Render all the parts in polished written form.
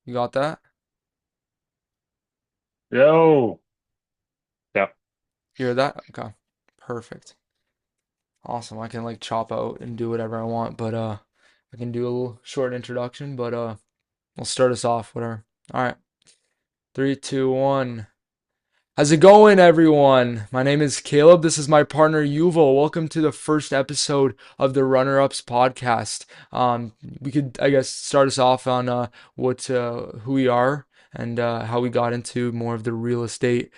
You got that? Yo. Yeah. You hear that? Okay. Perfect. Awesome. I can like chop out and do whatever I want, but I can do a little short introduction, but I'll start us off, whatever. All right. Three, two, one. How's it going, everyone? My name is Caleb. This is my partner Yuval. Welcome to the first episode of the RUNRUPs podcast. We could, I guess, start us off on who we are and how we got into more of the real estate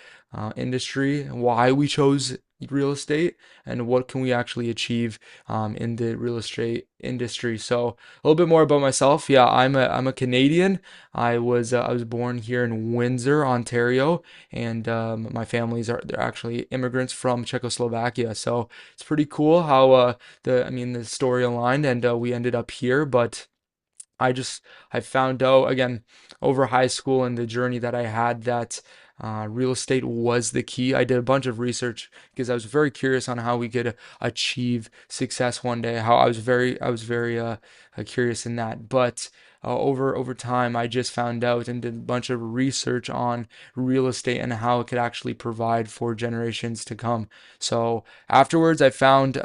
industry, and why we chose real estate, and what can we actually achieve in the real estate industry. So, a little bit more about myself. Yeah, I'm a Canadian. I was born here in Windsor, Ontario, and my families are they're actually immigrants from Czechoslovakia. So it's pretty cool how the story aligned and we ended up here. But I just I found out again over high school and the journey that I had that real estate was the key. I did a bunch of research because I was very curious on how we could achieve success one day. How I was very curious in that. But over time, I just found out and did a bunch of research on real estate and how it could actually provide for generations to come. So afterwards, I found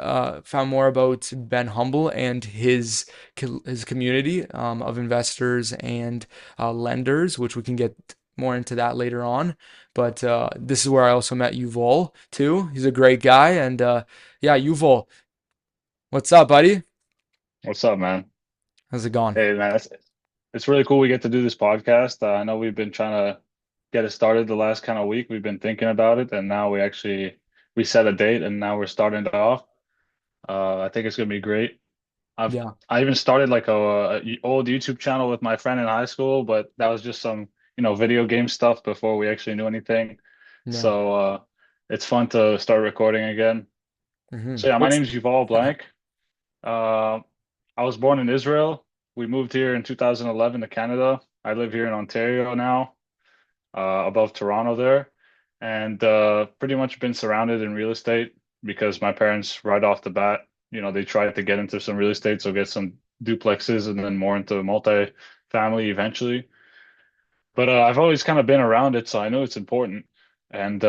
more about Ben Humble and his community of investors and lenders, which we can get more into that later on. But this is where I also met Yuval too. He's a great guy, and yeah, Yuval, what's up, buddy? What's up, man? How's it going? Hey, man, it's really cool we get to do this podcast. I know we've been trying to get it started the last kind of week. We've been thinking about it, and now we set a date, and now we're starting it off. I think it's gonna be great. Yeah, I even started like a old YouTube channel with my friend in high school, but that was just some, video game stuff before we actually knew anything. yeah. So it's fun to start recording again. So yeah, my What's name is Yuval Blank. Uh, I was born in Israel. We moved here in 2011 to Canada. I live here in Ontario now, above Toronto there, and pretty much been surrounded in real estate because my parents, right off the bat, they tried to get into some real estate, so get some duplexes and then more into multi-family eventually. But I've always kind of been around it, so I know it's important. And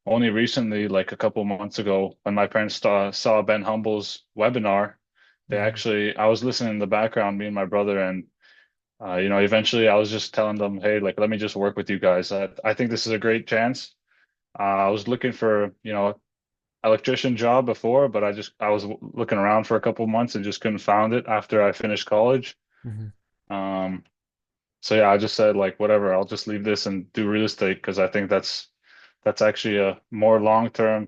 only recently, like a couple months ago, when my parents saw Ben Humble's webinar, Mhm. I was listening in the background, me and my brother, and eventually I was just telling them, hey, like, let me just work with you guys. I think this is a great chance. I was looking for, electrician job before, but I was looking around for a couple months and just couldn't find it after I finished college. Mhm. Um, so yeah, I just said like whatever, I'll just leave this and do real estate because I think that's actually a more long-term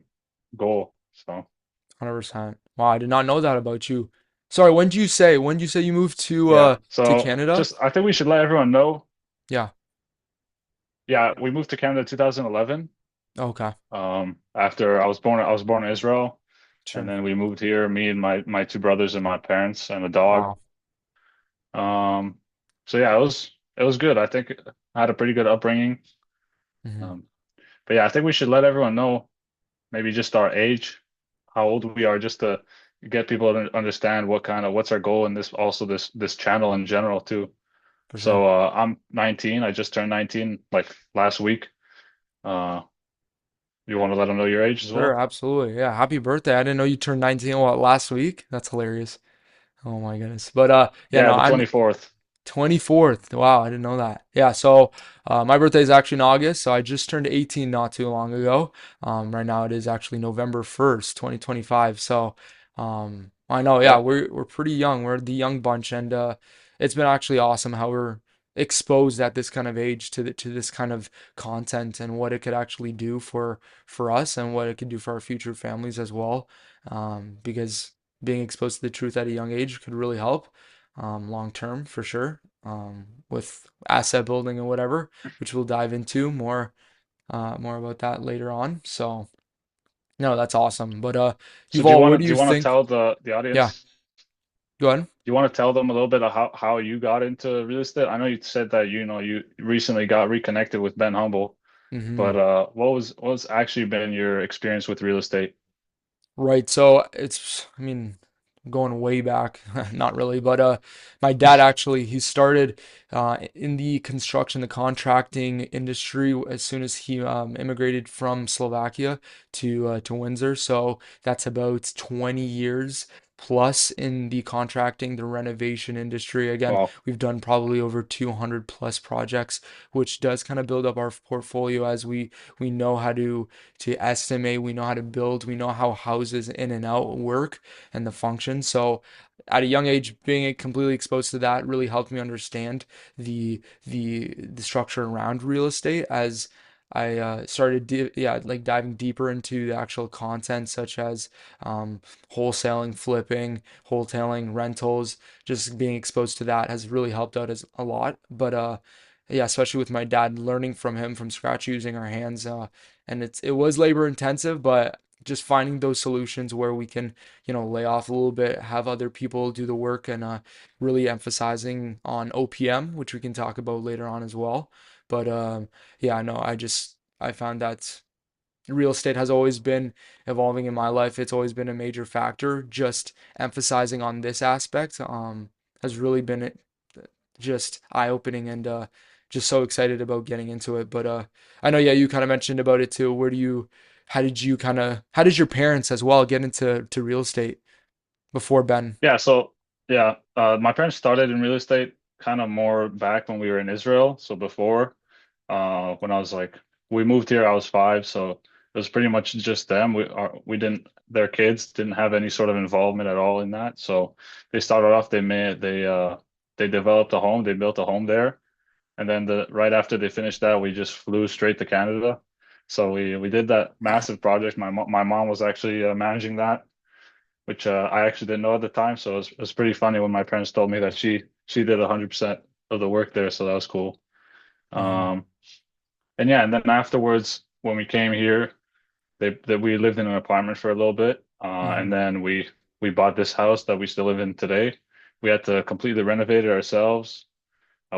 goal. So 100%. Wow, I did not know that about you. Sorry, when did you say you moved yeah, to so Canada? just I think we should let everyone know. Yeah. Yeah, we moved to Canada 2011. Okay. After I was born in Israel, and Sure. then we moved here, me and my two brothers and my parents and a dog. Wow. Um, so yeah, it was good. I think I had a pretty good upbringing. Hmm. Um, but yeah, I think we should let everyone know maybe just our age, how old we are, just to get people to understand what's our goal in this channel in general too. For sure. So I'm 19. I just turned 19 like last week. Uh, you want to let them know your age as Sure, well? absolutely. Yeah, happy birthday. I didn't know you turned 19 what last week. That's hilarious. Oh my goodness. But yeah, Yeah, no, the I'm 24th. 24th. Wow, I didn't know that. Yeah, so my birthday is actually in August, so I just turned 18 not too long ago. Right now it is actually November 1st, 2025. So I know, yeah, Yep. we're pretty young. We're the young bunch, and it's been actually awesome how we're exposed at this kind of age to this kind of content and what it could actually do for us and what it could do for our future families as well. Because being exposed to the truth at a young age could really help long term for sure, with asset building and whatever, which we'll dive into more about that later on. So no, that's awesome. But So Yuval, what do do you you want to think? tell the Yeah, audience? go ahead. Do you want to tell them a little bit of how you got into real estate? I know you said that you recently got reconnected with Ben Humble, but Hmm. what was actually been your experience with real estate? Right. So it's, I mean, going way back, not really, but my dad actually he started in the construction, the contracting industry as soon as he immigrated from Slovakia to Windsor. So that's about 20 years plus in the contracting, the renovation industry. Again, Wow. we've done probably over 200 plus projects, which does kind of build up our portfolio as we know how to estimate, we know how to build, we know how houses in and out work and the function. So at a young age, being completely exposed to that really helped me understand the structure around real estate as I started, yeah, like diving deeper into the actual content, such as um, wholesaling, flipping, wholesaling, rentals. Just being exposed to that has really helped out as a lot. But yeah, especially with my dad, learning from him from scratch, using our hands, and it was labor intensive, but just finding those solutions where we can, lay off a little bit, have other people do the work, and really emphasizing on OPM, which we can talk about later on as well. But yeah, no, I found that real estate has always been evolving in my life. It's always been a major factor. Just emphasizing on this aspect has really been just eye-opening and just so excited about getting into it. But I know, yeah, you kind of mentioned about it too. How did your parents as well get into real estate before Ben? Yeah, so yeah, my parents started in real estate kind of more back when we were in Israel. So before, when I was like, we moved here, I was 5, so it was pretty much just them. We didn't, their kids didn't have any sort of involvement at all in that. So they started off, they developed a home, they built a home there, and then the right after they finished that, we just flew straight to Canada. So we did that massive project. My mom was actually managing that, which I actually didn't know at the time. So it was pretty funny when my parents told me that she did 100% of the work there. So that was cool. Hmm. Um, and yeah, and then afterwards, when we came here, that we lived in an apartment for a little bit, Hmm. and then we bought this house that we still live in today. We had to completely renovate it ourselves.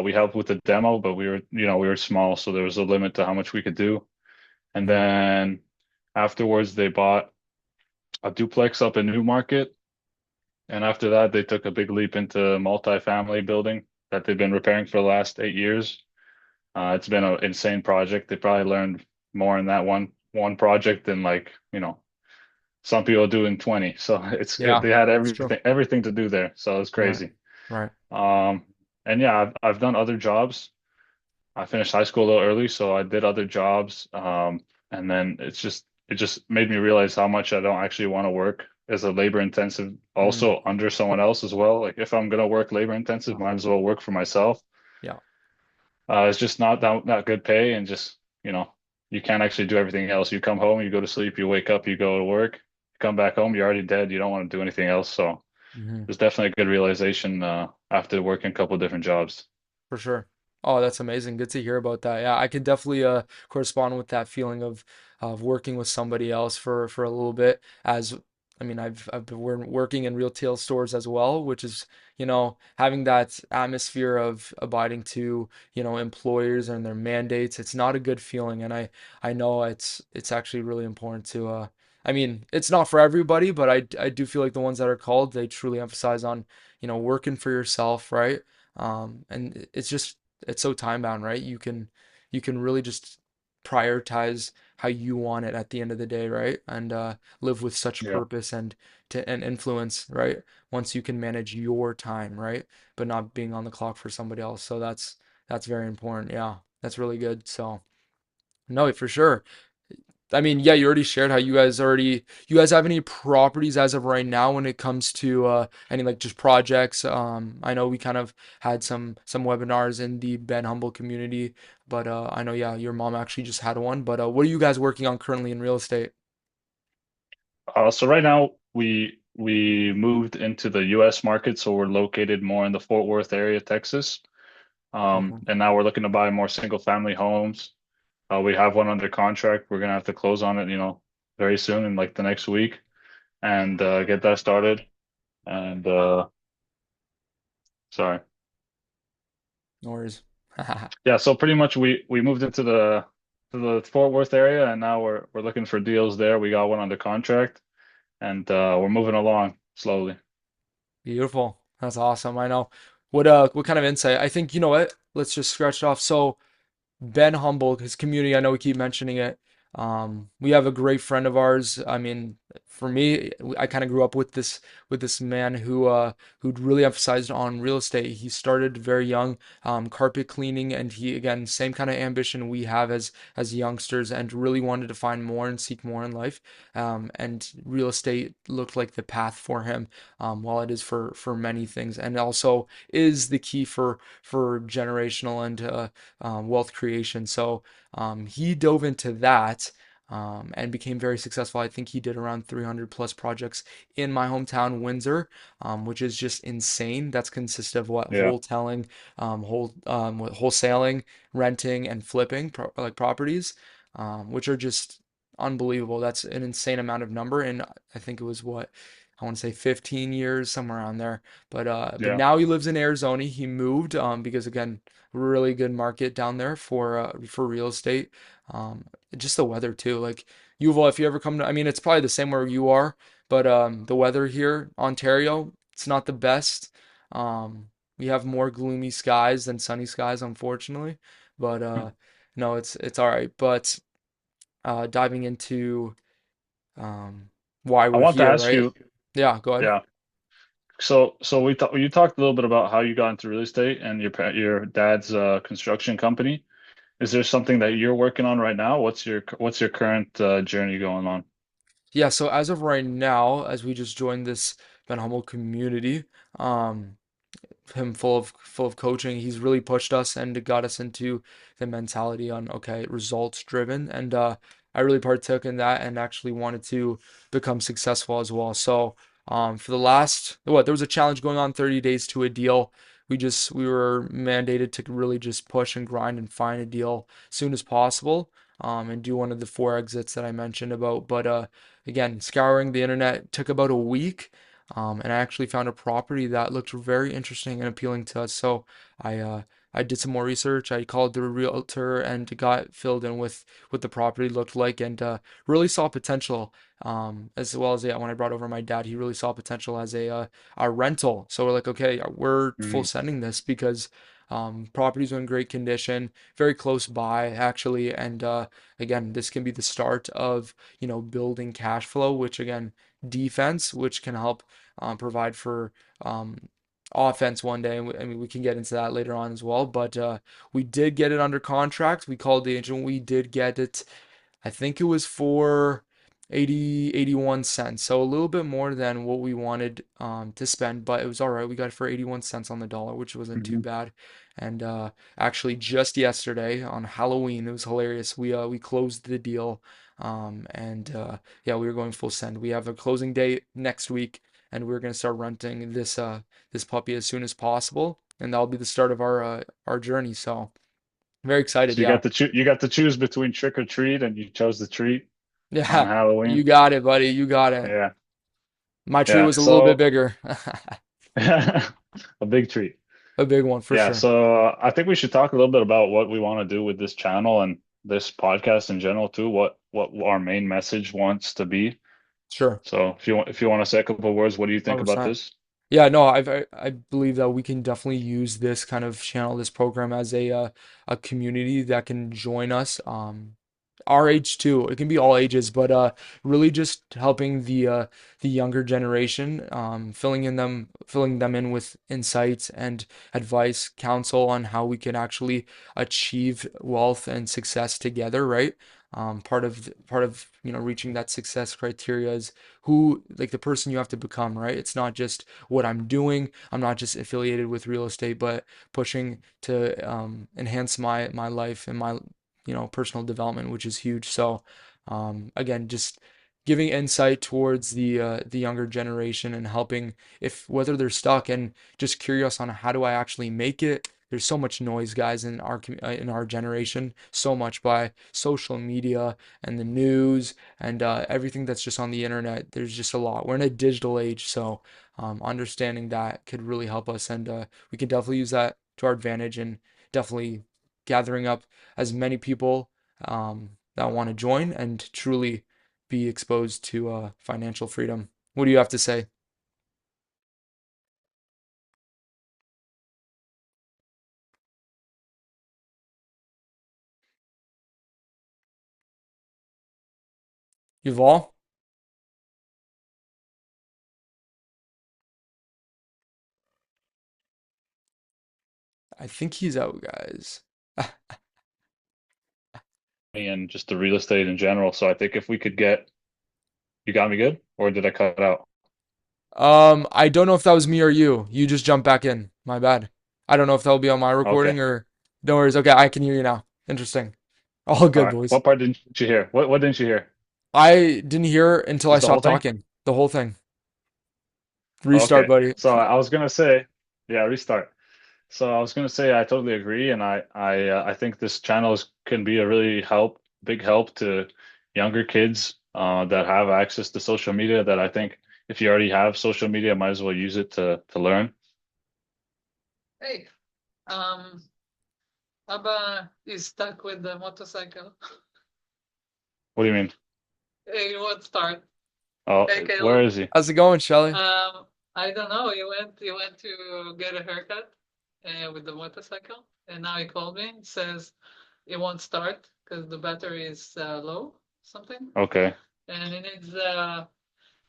We helped with the demo, but we were small, so there was a limit to how much we could do. And Hmm. then afterwards, they bought a duplex up in Newmarket. And after that, they took a big leap into multifamily building that they've been repairing for the last 8 years. It's been an insane project. They probably learned more in that one project than like, some people do in 20. So Yeah, they had it's true. everything to do there. So it's Right. crazy. Right. Um, and yeah, I've done other jobs. I finished high school a little early, so I did other jobs. And then it just made me realize how much I don't actually want to work as a labor intensive, Mm. also under someone else as well. Like if I'm gonna work labor intensive, might as well work for myself. Yeah. It's just not that good pay, and just you can't actually do everything else. You come home, you go to sleep, you wake up, you go to work, you come back home, you're already dead. You don't want to do anything else. So Hmm. it's definitely a good realization after working a couple of different jobs. For sure. Oh, that's amazing. Good to hear about that. Yeah, I could definitely correspond with that feeling of working with somebody else for a little bit. As I mean, I've been working in retail stores as well, which is, having that atmosphere of abiding to, employers and their mandates. It's not a good feeling, and I know it's actually really important to I mean, it's not for everybody, but I do feel like the ones that are called, they truly emphasize on, working for yourself, right? And it's so time bound, right? You can really just prioritize how you want it at the end of the day, right? And live with such Yeah. purpose and influence, right? Once you can manage your time, right? But not being on the clock for somebody else. So that's very important. Yeah, that's really good. So no, for sure. I mean, yeah, you already shared how you guys have any properties as of right now when it comes to any like just projects. I know we kind of had some webinars in the Ben Humble community, but I know, yeah, your mom actually just had one. But what are you guys working on currently in real estate? So right now we moved into the U.S. market, so we're located more in the Fort Worth area, Texas. Mhm. And now we're looking to buy more single family homes. We have one under contract. We're gonna have to close on it, very soon in like the next week, and get that started. And sorry, No worries. yeah. So pretty much we moved into the Fort Worth area, and now we're looking for deals there. We got one under contract, and we're moving along slowly. Beautiful. That's awesome. I know. What kind of insight? I think you know what? Let's just scratch it off. So Ben Humble, his community, I know we keep mentioning it. We have a great friend of ours. I mean, for me, I kind of grew up with this man who really emphasized on real estate. He started very young, carpet cleaning, and he again same kind of ambition we have as youngsters, and really wanted to find more and seek more in life. And real estate looked like the path for him, while it is for many things, and also is the key for generational and wealth creation. So he dove into that. And became very successful. I think he did around 300 plus projects in my hometown, Windsor, which is just insane. That's consisted of what Yeah. wholesaling, wholesaling, renting, and flipping like properties, which are just unbelievable. That's an insane amount of number, and I think it was what I want to say 15 years, somewhere around there. But Yeah. now he lives in Arizona. He moved because again, really good market down there for real estate. Um, just the weather too. Like Yuval, if you ever come to, I mean, it's probably the same where you are, but the weather here, Ontario, it's not the best. We have more gloomy skies than sunny skies, unfortunately. But no, it's all right. But diving into um, why I we're want to here, ask right? you, Yeah, go ahead. yeah. So you talked a little bit about how you got into real estate and your dad's construction company. Is there something that you're working on right now? What's your current journey going on? Yeah, so as of right now, as we just joined this Ben Humble community, um, him full of coaching. He's really pushed us and got us into the mentality on okay, results driven, and I really partook in that and actually wanted to become successful as well. So for the last there was a challenge going on, 30 days to a deal. We were mandated to really just push and grind and find a deal as soon as possible. And do one of the four exits that I mentioned about. But again, scouring the internet took about a week, and I actually found a property that looked very interesting and appealing to us. So I uh, I did some more research. I called the realtor and got filled in with what the property looked like, and really saw potential. As well as yeah, when I brought over my dad, he really saw potential as a rental. So we're like, okay, we're full Hmm. sending this because properties are in great condition, very close by actually, and again, this can be the start of building cash flow, which again defense, which can help provide for um, offense one day. And I mean, we can get into that later on as well. But we did get it under contract. We called the agent. We did get it. I think it was for 81 cents. So a little bit more than what we wanted to spend, but it was all right. We got it for 81 cents on the dollar, which wasn't too Hmm. bad. And actually, just yesterday on Halloween, it was hilarious. We closed the deal, and yeah, we were going full send. We have a closing date next week, and we're gonna start renting this puppy as soon as possible, and that'll be the start of our journey. So very excited. So Yeah. you got to choose between trick or treat, and you chose the treat on Yeah, you Halloween. got it, buddy. You got it. Yeah. My tree Yeah. was a little bit bigger. A big treat. A big one for Yeah, sure. so I think we should talk a little bit about what we want to do with this channel and this podcast in general too. What our main message wants to be. Sure. So if you want to say a couple of words, what do you think about 100%. this? Yeah, no, I believe that we can definitely use this kind of channel, this program as a community that can join us. Our age too. It can be all ages, but really just helping the younger generation, filling them in with insights and advice, counsel on how we can actually achieve wealth and success together, right? Part of reaching that success criteria is who like the person you have to become, right? It's not just what I'm doing. I'm not just affiliated with real estate, but pushing to enhance my life and my personal development, which is huge. So again, just giving insight towards the younger generation and helping if whether they're stuck and just curious on how do I actually make it. There's so much noise, guys, in our generation. So much by social media and the news and everything that's just on the internet. There's just a lot. We're in a digital age, so understanding that could really help us, and we can definitely use that to our advantage, and definitely gathering up as many people that want to join and truly be exposed to financial freedom. What do you have to say? Yuval, I think he's out, guys. And just the real estate in general. So I think if we could get, you got me good, or did I cut out? I don't know if that was me or you. You just jumped back in. My bad. I don't know if that'll be on my Okay. recording or no worries. Okay, I can hear you now. Interesting. All All good, right. boys. What part didn't you hear? What didn't you hear? I didn't hear until I Just the whole stopped thing? talking. The whole thing. Restart, Okay. buddy. So I was gonna say, yeah, restart. So I was gonna say I totally agree, and I think this channel can be a really big help to younger kids that have access to social media. That I think if you already have social media, might as well use it to learn. Hey, um, Abba is stuck with the motorcycle. What do you mean? Hey, you won't start. Oh, Hey, where Caleb. is he? How's it going, Shelly? I don't know. You went to get a haircut with the motorcycle, and now he called me. Says it won't start because the battery is low, something, Okay. and he needs. So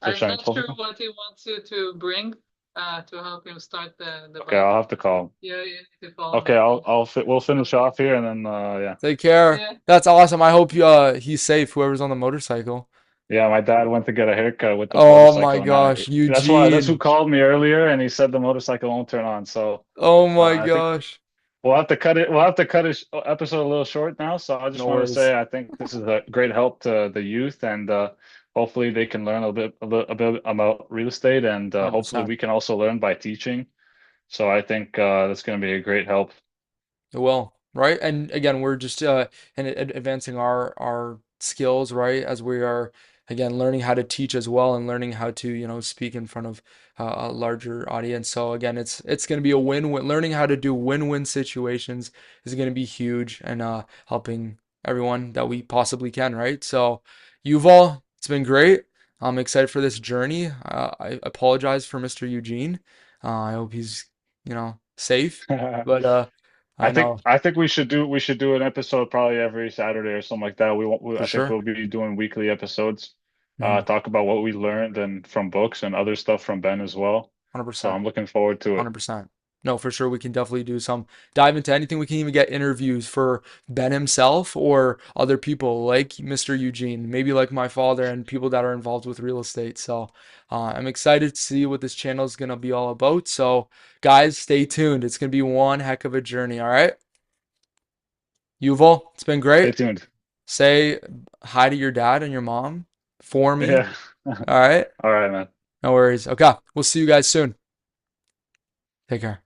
I'm should I not call sure him? what he wants you to bring to help him start the Okay, bike. I'll have to call him. Yeah, you need to call him. Okay, we'll finish off here and then yeah. Take care. Yeah, That's awesome. I hope he's safe, whoever's on the motorcycle. Yeah, my dad went to get a haircut with the Oh my motorcycle, and gosh, that's who Eugene. called me earlier, and he said the motorcycle won't turn on. So Oh my I think gosh. we'll have to cut it. We'll have to cut his episode a little short now. So I just No want to worries. say I think this is a great help to the youth, and hopefully they can learn a bit about real estate, and hopefully 100%. we can also learn by teaching. So I think that's going to be a great help. It will, right? And again, we're just advancing our skills, right? As we are again learning how to teach as well and learning how to, speak in front of a larger audience. So again, it's going to be a win-win. Learning how to do win-win situations is going to be huge and helping everyone that we possibly can, right? So, Yuval, it's been great. I'm excited for this journey. I apologize for Mr. Eugene. I hope he's, safe. But I know I think we should do an episode probably every Saturday or something like that. for I think sure. we'll be doing weekly episodes. Mhm. Talk about what we learned and from books and other stuff from Ben as well. So 100%. I'm looking forward to it. 100%. No, for sure. We can definitely do some dive into anything. We can even get interviews for Ben himself or other people like Mr. Eugene, maybe like my father and people that are involved with real estate. So I'm excited to see what this channel is going to be all about. So, guys, stay tuned. It's going to be one heck of a journey. All right. Yuval, it's been Stay great. tuned. Say hi to your dad and your mom for me. Yeah. All right. All right, man. No worries. Okay. We'll see you guys soon. Take care.